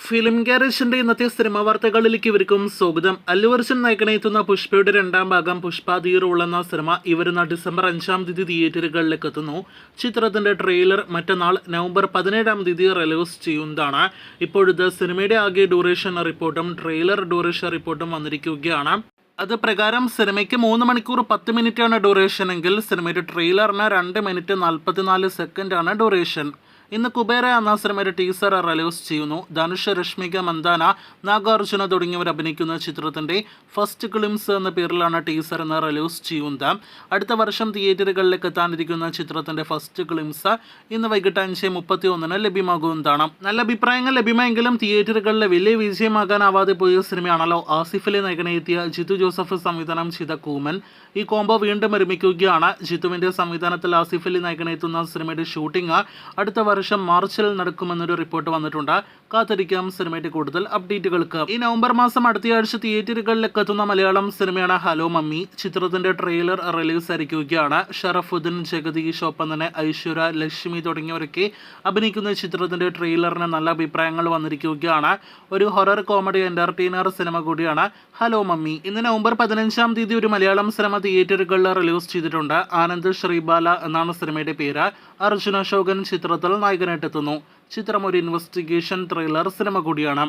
Film ഗാരേജിന്റെ ഇന്നത്തെ cinema വാർത്തകളിലേക്ക് ഇവർക്കും സ്വാഗതം. അല്ലു അർജുൻ നായകനെത്തുന്ന പുഷ്പയുടെ രണ്ടാം ഭാഗം പുഷ്പ ദി റൂൾ എന്ന സിനിമ ഇവരുന്ന ഡിസംബർ 5 തീയതി തിയേറ്ററുകളിലേക്ക് എത്തുന്നു. ചിത്രത്തിന്റെ ട്രെയിലർ മറ്റന്നാൾ നവംബർ 17 തീയതി റിലീസ് ചെയ്യുന്നതാണ്. ഇപ്പോഴത്തെ സിനിമയുടെ ആകെ ഡ്യൂറേഷൻ റിപ്പോർട്ടും ട്രെയിലർ ഡ്യൂറേഷൻ റിപ്പോർട്ടും വന്നിരിക്കുകയാണ്. അത് പ്രകാരം സിനിമയ്ക്ക് 3 മണിക്കൂർ 10 മിനിറ്റാണ് ഡ്യൂറേഷൻ എങ്കിൽ സിനിമയുടെ ട്രെയിലറിന് 2 മിനിറ്റ് 44 സെക്കൻഡാണ് ഡ്യൂറേഷൻ. ഇന്ന് കുബേര എന്ന സിനിമയുടെ ടീസർ റിലീസ് ചെയ്യുന്നു. ധനുഷ്, രശ്മിക മന്ദാന, നാഗാർജുന തുടങ്ങിയവർ അഭിനയിക്കുന്ന ചിത്രത്തിന്റെ ഫസ്റ്റ് ഗ്ലിംസ് എന്ന പേരിലാണ് ടീസർ ഇന്ന് റിലീസ് ചെയ്യുന്നത്. അടുത്ത വർഷം തിയേറ്ററുകളിലേക്ക് എത്താനിരിക്കുന്ന ചിത്രത്തിന്റെ ഫസ്റ്റ് ഗ്ലിംസ് ഇന്ന് വൈകിട്ട് 5:31 ലഭ്യമാകുന്നതാണ്. നല്ല അഭിപ്രായങ്ങൾ ലഭ്യമായെങ്കിലും തിയേറ്ററുകളിലെ വലിയ വിജയമാകാനാവാതെ പോയ സിനിമയാണല്ലോ ആസിഫ് അലി നായകനെത്തിയ ജിത്തു ജോസഫ് സംവിധാനം ചെയ്ത കൂമൻ. ഈ കോംബോ വീണ്ടും ഒരുമിക്കുകയാണ്. ജിത്തുവിന്റെ സംവിധാനത്തിൽ ആസിഫ് അലി നായകനെത്തുന്ന സിനിമയുടെ ഷൂട്ടിംഗ് അടുത്ത വർഷം മാർച്ചിൽ നടക്കുമെന്നൊരു റിപ്പോർട്ട് വന്നിട്ടുണ്ട്. കാത്തിരിക്കാം സിനിമയുടെ കൂടുതൽ അപ്ഡേറ്റുകൾക്ക്. ഈ നവംബർ മാസം അടുത്തയാഴ്ച തിയേറ്ററുകളിലേക്ക് എത്തുന്ന മലയാളം സിനിമയാണ് ഹലോ മമ്മി. ചിത്രത്തിന്റെ ട്രെയിലർ റിലീസ് ആയിരിക്കുകയാണ്. ഷറഫുദ്ദീൻ, ജഗദീഷ്, ഒപ്പം തന്നെ ഐശ്വര്യ, ലക്ഷ്മി തുടങ്ങിയവരൊക്കെ അഭിനയിക്കുന്ന ചിത്രത്തിന്റെ ട്രെയിലറിന് നല്ല അഭിപ്രായങ്ങൾ വന്നിരിക്കുകയാണ്. ഒരു ഹൊറർ കോമഡി എന്റർടൈനർ സിനിമ കൂടിയാണ് ഹലോ മമ്മി. ഇന്ന് നവംബർ 15 തീയതി ഒരു മലയാളം സിനിമ തിയേറ്ററുകളിൽ റിലീസ് ചെയ്തിട്ടുണ്ട്. ആനന്ദ് ശ്രീബാല എന്നാണ് സിനിമയുടെ പേര്. അർജുന അശോകൻ ചിത്രത്തിൽ നായകനായിട്ടെത്തുന്നു. ചിത്രം ഒരു ഇൻവെസ്റ്റിഗേഷൻ ത്രില്ലർ സിനിമ കൂടിയാണ്.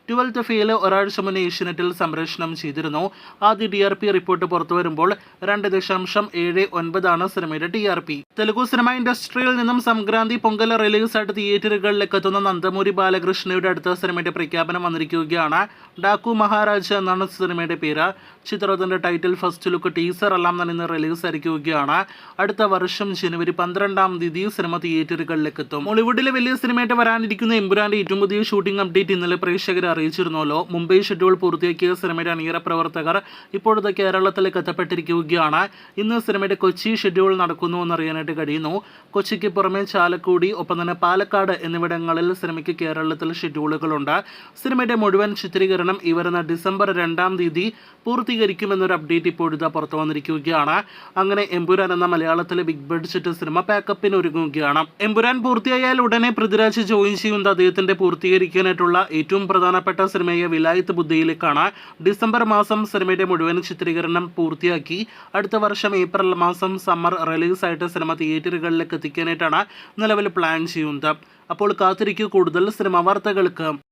12th ഫെയിൽ ഒരാഴ്ച മുന്നേ ഏഷ്യനെറ്റിൽ സംപ്രേഷണം ചെയ്തിരുന്നു. ആദ്യ TRP റിപ്പോർട്ട് പുറത്തു വരുമ്പോൾ 2.79 സിനിമയുടെ TRP. തെലുഗു സിനിമ ഇൻഡസ്ട്രിയിൽ നിന്നും സംക്രാന്തി പൊങ്കൽ റിലീസായിട്ട് തിയേറ്ററുകളിലേക്ക് എത്തുന്ന നന്ദമൂരി ബാലകൃഷ്ണയുടെ അടുത്ത സിനിമയുടെ പ്രഖ്യാപനം വന്നിരിക്കുകയാണ്. ഡാക്കു മഹാരാജ് എന്നാണ് സിനിമയുടെ പേര്. ചിത്രത്തിന്റെ ടൈറ്റിൽ, ഫസ്റ്റ് ലുക്ക്, ടീസർ എല്ലാം തന്നെ ഇന്ന് റിലീസ് ആയിരിക്കുകയാണ്. അടുത്ത വർഷം ജനുവരി 12 തീയതി സിനിമ തിയേറ്ററുകളിലേക്ക് എത്തും. ബോളിവുഡിലെ വലിയ സിനിമയായിട്ട് വരാനിരിക്കുന്ന എമ്പുരാന്റെ ഏറ്റവും പുതിയ ഷൂട്ടിംഗ് അപ്ഡേറ്റ് ഇന്നലെ പ്രേക്ഷകരെ അറിയിച്ചിരുന്നല്ലോ. മുംബൈ ഷെഡ്യൂൾ പൂർത്തിയാക്കിയ സിനിമയുടെ അണിയറ പ്രവർത്തകർ ഇപ്പോഴത്തെ കേരളത്തിലേക്ക് എത്തപ്പെട്ടിരിക്കുകയാണ്. ഇന്ന് സിനിമയുടെ കൊച്ചി ഷെഡ്യൂൾ നടക്കുന്നു എന്നറിയാനായിട്ട് കഴിയുന്നു. കൊച്ചിക്ക് പുറമെ ചാലക്കുടി, ഒപ്പം തന്നെ പാലക്കാട് എന്നിവിടങ്ങളിൽ സിനിമയ്ക്ക് കേരളത്തിൽ ഷെഡ്യൂളുകളുണ്ട്. സിനിമയുടെ മുഴുവൻ ചിത്രീകരണം ഈ വരുന്ന ഡിസംബർ 2 തീയതി പൂർത്തീകരിക്കുമെന്നൊരു അപ്ഡേറ്റ് ഇപ്പോഴത്തെ പുറത്തു വന്നിരിക്കുകയാണ്. അങ്ങനെ എമ്പുരാൻ എന്ന മലയാളത്തിലെ ബിഗ് ബഡ്ജറ്റ് സിനിമ പാക്കപ്പിന് ഒരുങ്ങുകയാണ്. എമ്പുരാൻ പൂർത്തിയായാൽ ഉടനെ പൃഥ്വിരാജ് ജോയിൻ ചെയ്യുന്നത് അദ്ദേഹത്തിന്റെ പൂർത്തീകരിക്കാനായിട്ടുള്ള ഏറ്റവും പ്രധാനപ്പെട്ട സിനിമയെ വിലായത്ത് ബുദ്ധയിലേക്കാണ്. ഡിസംബർ മാസം സിനിമയുടെ മുഴുവൻ ചിത്രീകരണം പൂർത്തിയാക്കി അടുത്ത വർഷം ഏപ്രിൽ മാസം സമ്മർ റിലീസായിട്ട് സിനിമ തിയേറ്ററുകളിലേക്ക് എത്തിക്കാനായിട്ടാണ് നിലവിൽ പ്ലാൻ ചെയ്യുന്നത്. അപ്പോൾ കാത്തിരിക്കൂ കൂടുതൽ സിനിമാ വാർത്തകൾക്ക്.